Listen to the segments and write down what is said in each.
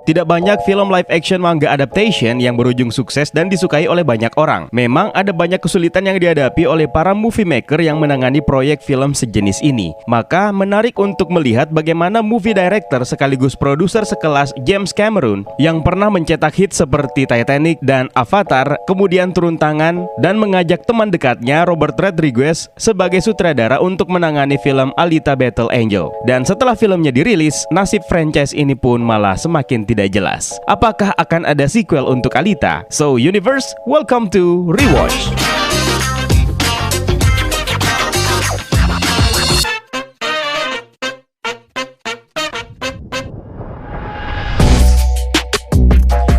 Tidak banyak film live action manga adaptation yang berujung sukses dan disukai oleh banyak orang. Memang ada banyak kesulitan yang dihadapi oleh para movie maker yang menangani proyek film sejenis ini. Maka menarik untuk melihat bagaimana movie director sekaligus produser sekelas James Cameron yang pernah mencetak hit seperti Titanic dan Avatar kemudian turun tangan dan mengajak teman dekatnya Robert Rodriguez sebagai sutradara untuk menangani film Alita Battle Angel. Dan setelah filmnya dirilis, nasib franchise ini pun malah semakin tidak jelas. Apakah akan ada sequel untuk Alita? So Universe, welcome to Rewatch.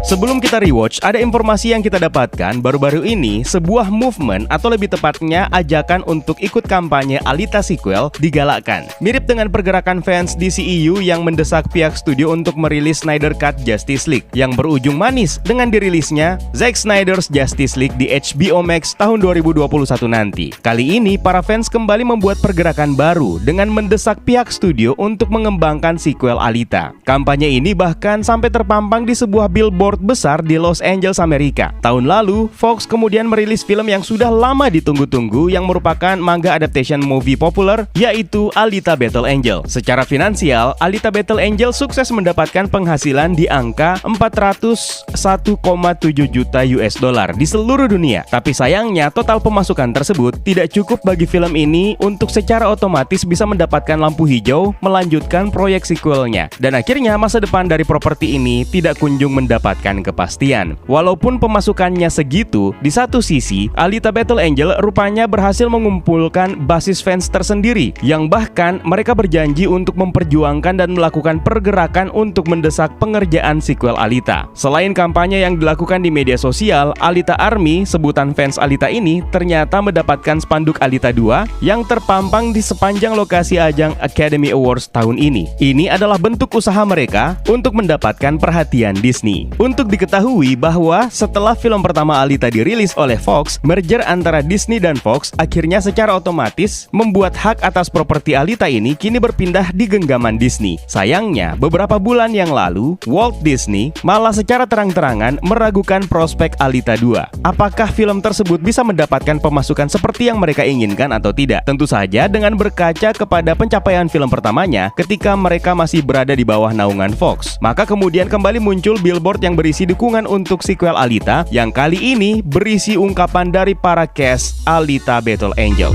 Sebelum kita rewatch, ada informasi yang kita dapatkan baru-baru ini. Sebuah movement atau lebih tepatnya ajakan untuk ikut kampanye Alita sequel digalakkan. Mirip dengan pergerakan fans DCEU yang mendesak pihak studio untuk merilis Snyder Cut Justice League, yang berujung manis dengan dirilisnya Zack Snyder's Justice League di HBO Max tahun 2021 nanti. Kali ini para fans kembali membuat pergerakan baru dengan mendesak pihak studio untuk mengembangkan sequel Alita. Kampanye ini bahkan sampai terpampang di sebuah billboard besar di Los Angeles, Amerika. Tahun lalu, Fox kemudian merilis film yang sudah lama ditunggu-tunggu yang merupakan manga adaptation movie populer, yaitu Alita Battle Angel. Secara finansial, Alita Battle Angel sukses mendapatkan penghasilan di angka 401,7 juta US dollar di seluruh dunia. Tapi sayangnya, total pemasukan tersebut tidak cukup bagi film ini untuk secara otomatis bisa mendapatkan lampu hijau melanjutkan proyek sequelnya. Dan akhirnya masa depan dari properti ini tidak kunjung mendapatkan kepastian. Walaupun pemasukannya segitu, di satu sisi Alita Battle Angel rupanya berhasil mengumpulkan basis fans tersendiri yang bahkan mereka berjanji untuk memperjuangkan dan melakukan pergerakan untuk mendesak pengerjaan sequel Alita. Selain kampanye yang dilakukan di media sosial, Alita Army, sebutan fans Alita ini, ternyata mendapatkan spanduk Alita 2 yang terpampang di sepanjang lokasi ajang Academy Awards tahun ini. Ini adalah bentuk usaha mereka untuk mendapatkan perhatian Disney. Untuk diketahui bahwa setelah film pertama Alita dirilis oleh Fox, merger antara Disney dan Fox akhirnya secara otomatis membuat hak atas properti Alita ini kini berpindah di genggaman Disney. Sayangnya, beberapa bulan yang lalu, Walt Disney malah secara terang-terangan meragukan prospek Alita 2. Apakah film tersebut bisa mendapatkan pemasukan seperti yang mereka inginkan atau tidak? Tentu saja dengan berkaca kepada pencapaian film pertamanya ketika mereka masih berada di bawah naungan Fox. Maka kemudian kembali muncul billboard yang berisi dukungan untuk sequel Alita yang kali ini berisi ungkapan dari para cast Alita Battle Angel.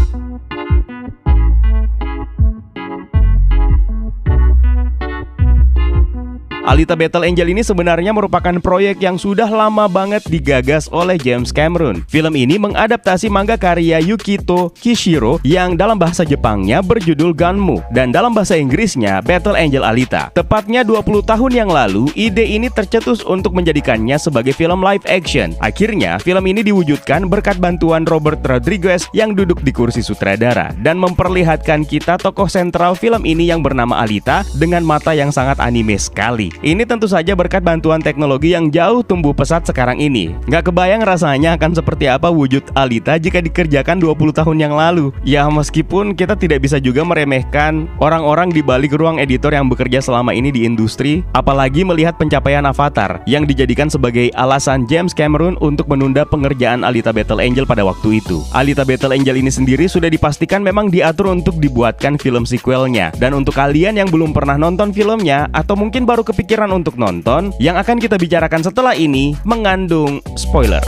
Alita Battle Angel ini sebenarnya merupakan proyek yang sudah lama banget digagas oleh James Cameron. Film ini mengadaptasi manga karya Yukito Kishiro yang dalam bahasa Jepangnya berjudul Ganmu dan dalam bahasa Inggrisnya Battle Angel Alita. Tepatnya 20 tahun yang lalu, ide ini tercetus untuk menjadikannya sebagai film live action. Akhirnya, film ini diwujudkan berkat bantuan Robert Rodriguez yang duduk di kursi sutradara dan memperlihatkan kita tokoh sentral film ini yang bernama Alita dengan mata yang sangat anime sekali. Ini tentu saja berkat bantuan teknologi yang jauh tumbuh pesat sekarang ini. Nggak kebayang rasanya akan seperti apa wujud Alita jika dikerjakan 20 tahun yang lalu. Ya, meskipun kita tidak bisa juga meremehkan orang-orang di balik ruang editor yang bekerja selama ini di industri, apalagi melihat pencapaian Avatar yang dijadikan sebagai alasan James Cameron untuk menunda pengerjaan Alita Battle Angel pada waktu itu. Alita Battle Angel ini sendiri sudah dipastikan memang diatur untuk dibuatkan film sequelnya. Dan untuk kalian yang belum pernah nonton filmnya atau mungkin baru kepikiran untuk nonton, yang akan kita bicarakan setelah ini mengandung spoiler.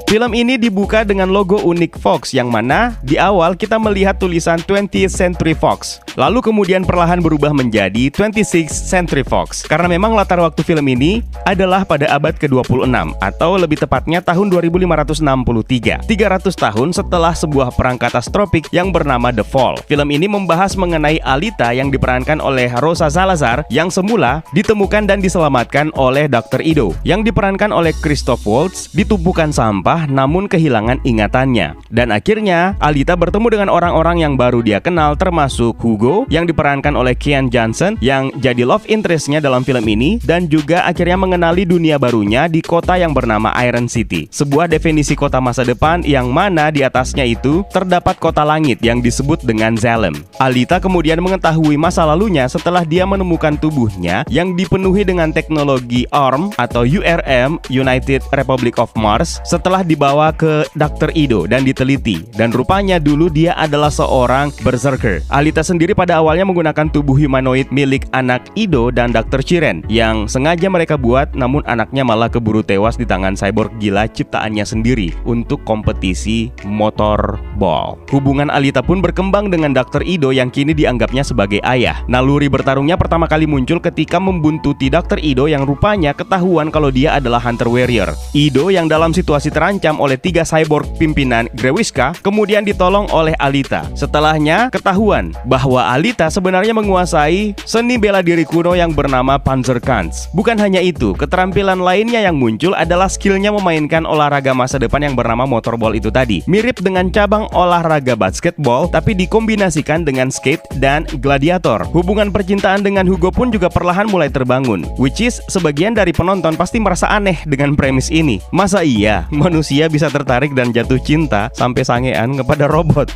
Film ini dibuka dengan logo unik Fox yang mana di awal kita melihat tulisan 20th Century Fox, lalu kemudian perlahan berubah menjadi 26th Century Fox karena memang latar waktu film ini adalah pada abad ke-26 atau lebih tepatnya tahun 2563, 300 tahun setelah sebuah perang katastrofik yang bernama The Fall. Film ini membahas mengenai Alita yang diperankan oleh Rosa Salazar yang semula ditemukan dan diselamatkan oleh Dr. Ido yang diperankan oleh Christoph Waltz di tumpukan sampah sekolah namun kehilangan ingatannya. Dan akhirnya Alita bertemu dengan orang-orang yang baru dia kenal, termasuk Hugo yang diperankan oleh Kian Johnson yang jadi love interest-nya dalam film ini, dan juga akhirnya mengenali dunia barunya di kota yang bernama Iron City, sebuah definisi kota masa depan yang mana di atasnya itu terdapat kota langit yang disebut dengan Zalem. Alita kemudian mengetahui masa lalunya setelah dia menemukan tubuhnya yang dipenuhi dengan teknologi ARM atau URM, United Republic of Mars, setelah dibawa ke Dr. Ido dan diteliti, dan rupanya dulu dia adalah seorang berserker. Alita sendiri pada awalnya menggunakan tubuh humanoid milik anak Ido dan Dr. Chiren yang sengaja mereka buat, namun anaknya malah keburu tewas di tangan cyborg gila ciptaannya sendiri untuk kompetisi motorball. Hubungan Alita pun berkembang dengan Dr. Ido yang kini dianggapnya sebagai ayah. Naluri bertarungnya pertama kali muncul ketika membuntuti Dr. Ido yang rupanya ketahuan kalau dia adalah Hunter Warrior. Ido yang dalam situasi terancam oleh 3 cyborg pimpinan Grewishka kemudian ditolong oleh Alita. Setelahnya ketahuan bahwa Alita sebenarnya menguasai seni bela diri kuno yang bernama Panzerkampf. Bukan hanya itu, keterampilan lainnya yang muncul adalah skillnya memainkan olahraga masa depan yang bernama motorball itu tadi. Mirip dengan cabang olahraga basketball tapi dikombinasikan dengan skate dan gladiator. Hubungan percintaan dengan Hugo pun juga perlahan mulai terbangun, which is sebagian dari penonton pasti merasa aneh dengan premis ini. Masa iya manusia bisa tertarik dan jatuh cinta sampai sangean kepada robot?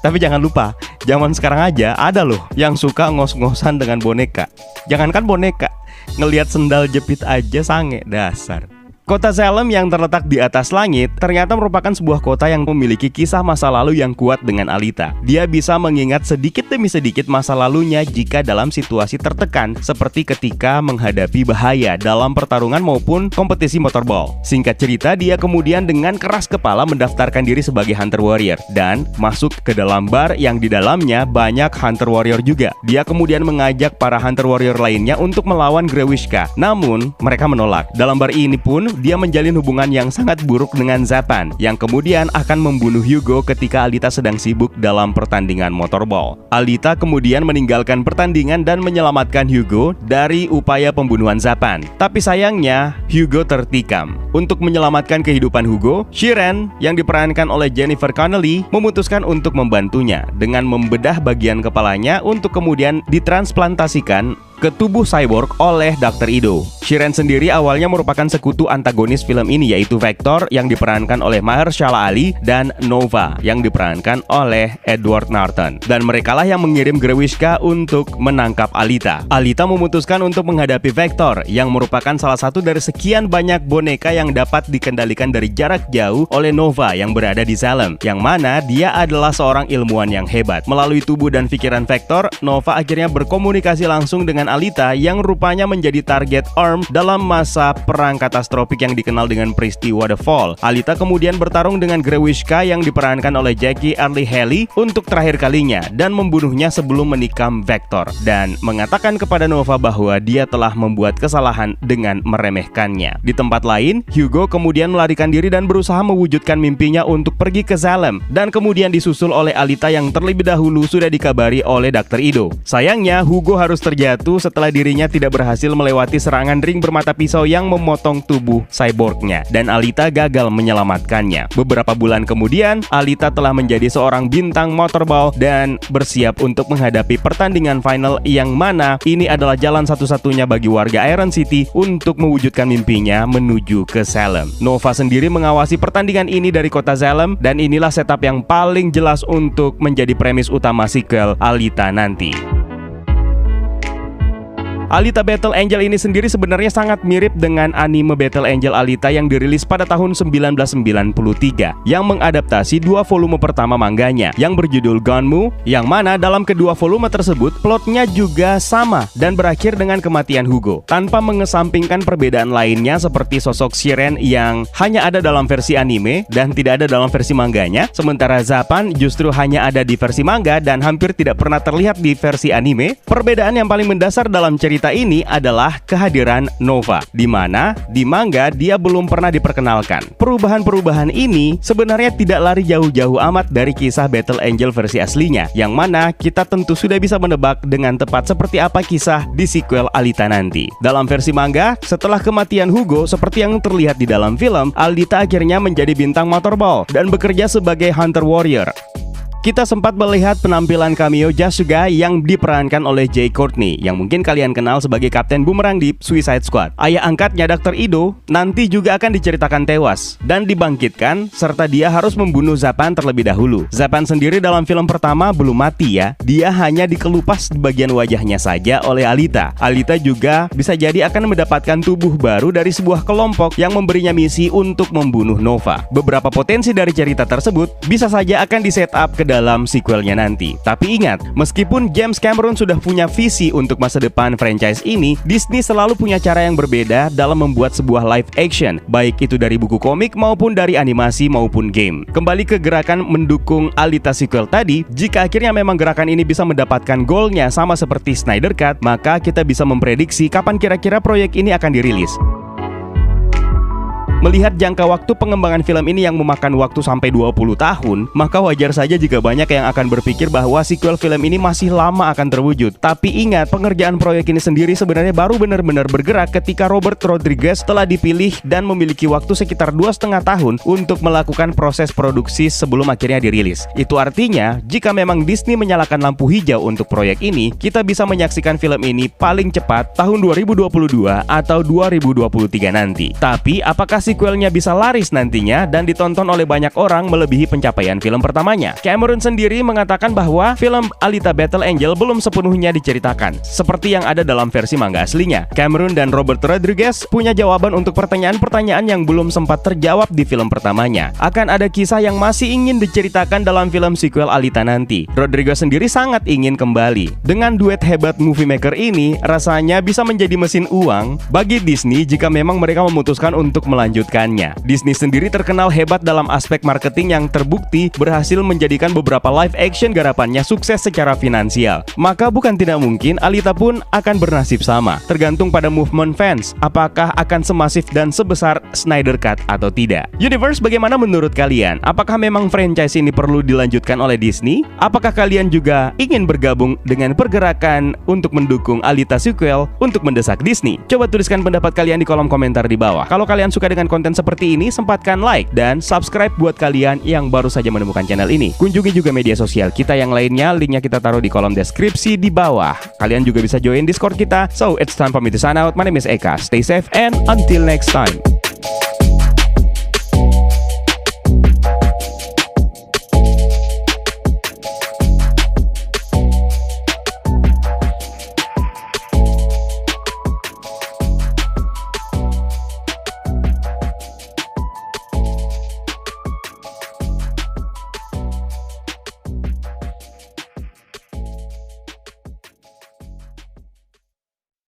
Tapi jangan lupa, zaman sekarang aja ada loh yang suka ngos-ngosan dengan boneka. Jangankan boneka, ngelihat sendal jepit aja sange, dasar. Kota Zalem yang terletak di atas langit ternyata merupakan sebuah kota yang memiliki kisah masa lalu yang kuat dengan Alita. Dia bisa mengingat sedikit demi sedikit masa lalunya jika dalam situasi tertekan, seperti ketika menghadapi bahaya dalam pertarungan maupun kompetisi motorball. Singkat cerita, dia kemudian dengan keras kepala mendaftarkan diri sebagai Hunter Warrior dan masuk ke dalam bar yang di dalamnya banyak Hunter Warrior juga. Dia kemudian mengajak para Hunter Warrior lainnya untuk melawan Grewishka. Namun, mereka menolak. Dalam bar ini pun dia menjalin hubungan yang sangat buruk dengan Zapan yang kemudian akan membunuh Hugo ketika Alita sedang sibuk dalam pertandingan motorball. Alita kemudian meninggalkan pertandingan dan menyelamatkan Hugo dari upaya pembunuhan Zapan. Tapi sayangnya Hugo tertikam. Untuk menyelamatkan kehidupan Hugo, Chiren yang diperankan oleh Jennifer Connelly memutuskan untuk membantunya dengan membedah bagian kepalanya untuk kemudian ditransplantasikan ke tubuh cyborg oleh Dr. Ido. Chiren sendiri awalnya merupakan sekutu antagonis film ini, yaitu Vector yang diperankan oleh Mahershala Ali dan Nova yang diperankan oleh Edward Norton. Dan merekalah yang mengirim Grewishka untuk menangkap Alita. Alita memutuskan untuk menghadapi Vector yang merupakan salah satu dari sekian banyak boneka yang dapat dikendalikan dari jarak jauh oleh Nova yang berada di Zalem, yang mana dia adalah seorang ilmuwan yang hebat. Melalui tubuh dan pikiran Vector, Nova akhirnya berkomunikasi langsung dengan Alita yang rupanya menjadi target ARM dalam masa perang katastrofik yang dikenal dengan peristiwa The Fall. Alita kemudian bertarung dengan Grewishka yang diperankan oleh Jackie Earle Haley untuk terakhir kalinya dan membunuhnya sebelum menikam Vector dan mengatakan kepada Nova bahwa dia telah membuat kesalahan dengan meremehkannya. Di tempat lain, Hugo kemudian melarikan diri dan berusaha mewujudkan mimpinya untuk pergi ke Zalem dan kemudian disusul oleh Alita yang terlebih dahulu sudah dikabari oleh Dr. Ido. Sayangnya Hugo harus terjatuh setelah dirinya tidak berhasil melewati serangan ring bermata pisau yang memotong tubuh cyborgnya dan Alita gagal menyelamatkannya. Beberapa bulan kemudian, Alita telah menjadi seorang bintang motorball dan bersiap untuk menghadapi pertandingan final yang mana ini adalah jalan satu-satunya bagi warga Iron City untuk mewujudkan mimpinya menuju ke Zalem. Nova sendiri mengawasi pertandingan ini dari kota Zalem dan inilah setup yang paling jelas untuk menjadi premis utama sequel Alita nanti. Alita Battle Angel ini sendiri sebenarnya sangat mirip dengan anime Battle Angel Alita yang dirilis pada tahun 1993 yang mengadaptasi 2 volume pertama mangganya yang berjudul Gunmu, yang mana dalam kedua volume tersebut plotnya juga sama dan berakhir dengan kematian Hugo tanpa mengesampingkan perbedaan lainnya seperti sosok Chiren yang hanya ada dalam versi anime dan tidak ada dalam versi mangganya, sementara Zapan justru hanya ada di versi manga dan hampir tidak pernah terlihat di versi anime. Perbedaan yang paling mendasar dalam cerita Alita ini adalah kehadiran Nova, di mana di manga dia belum pernah diperkenalkan. Perubahan-perubahan ini sebenarnya tidak lari jauh-jauh amat dari kisah Battle Angel versi aslinya, yang mana kita tentu sudah bisa menebak dengan tepat seperti apa kisah di sequel Alita nanti. Dalam versi manga, setelah kematian Hugo seperti yang terlihat di dalam film, Alita akhirnya menjadi bintang motorball dan bekerja sebagai hunter warrior. Kita sempat melihat penampilan cameo Jasuga yang diperankan oleh Jai Courtney, yang mungkin kalian kenal sebagai Kapten Boomerang di Suicide Squad. Ayah angkatnya Dr. Ido nanti juga akan diceritakan tewas dan dibangkitkan, serta dia harus membunuh Zapan terlebih dahulu. Zapan sendiri dalam film pertama belum mati ya, dia hanya dikelupas di bagian wajahnya saja oleh Alita. Alita juga bisa jadi akan mendapatkan tubuh baru dari sebuah kelompok yang memberinya misi untuk membunuh Nova. Beberapa potensi dari cerita tersebut bisa saja akan di-set up ke dalam sequelnya nanti. Tapi ingat, meskipun James Cameron sudah punya visi untuk masa depan franchise ini, Disney selalu punya cara yang berbeda dalam membuat sebuah live action, baik itu dari buku komik maupun dari animasi maupun game. Kembali ke gerakan mendukung Alita sequel tadi, jika akhirnya memang gerakan ini bisa mendapatkan goalnya sama seperti Snyder Cut, maka kita bisa memprediksi kapan kira-kira proyek ini akan dirilis. Melihat jangka waktu pengembangan film ini yang memakan waktu sampai 20 tahun, maka wajar saja jika banyak yang akan berpikir bahwa sequel film ini masih lama akan terwujud. Tapi ingat, pengerjaan proyek ini sendiri sebenarnya baru benar-benar bergerak ketika Robert Rodriguez telah dipilih dan memiliki waktu sekitar 2,5 tahun untuk melakukan proses produksi sebelum akhirnya dirilis. Itu artinya, jika memang Disney menyalakan lampu hijau untuk proyek ini, kita bisa menyaksikan film ini paling cepat tahun 2022 atau 2023 nanti. Tapi, apakah sequelnya bisa laris nantinya dan ditonton oleh banyak orang melebihi pencapaian film pertamanya? Cameron sendiri mengatakan bahwa film Alita Battle Angel belum sepenuhnya diceritakan seperti yang ada dalam versi manga aslinya. Cameron dan Robert Rodriguez punya jawaban untuk pertanyaan-pertanyaan yang belum sempat terjawab di film pertamanya. Akan ada kisah yang masih ingin diceritakan dalam film sequel Alita nanti. Rodriguez sendiri sangat ingin kembali. Dengan duet hebat movie maker ini, rasanya bisa menjadi mesin uang bagi Disney jika memang mereka memutuskan untuk melanjutkannya. Disney sendiri terkenal hebat dalam aspek marketing yang terbukti berhasil menjadikan beberapa live action garapannya sukses secara finansial. Maka bukan tidak mungkin Alita pun akan bernasib sama. Tergantung pada movement fans, apakah akan semasif dan sebesar Snyder Cut atau tidak. Universe, bagaimana menurut kalian? Apakah memang franchise ini perlu dilanjutkan oleh Disney? Apakah kalian juga ingin bergabung dengan pergerakan untuk mendukung Alita sequel untuk mendesak Disney? Coba tuliskan pendapat kalian di kolom komentar di bawah. Kalau kalian suka dengan konten seperti ini, sempatkan like dan subscribe buat kalian yang baru saja menemukan channel ini. Kunjungi juga media sosial kita yang lainnya, linknya kita taruh di kolom deskripsi di bawah. Kalian juga bisa join Discord kita. So, it's time for me to sign out. My name is Eka. Stay safe and until next time.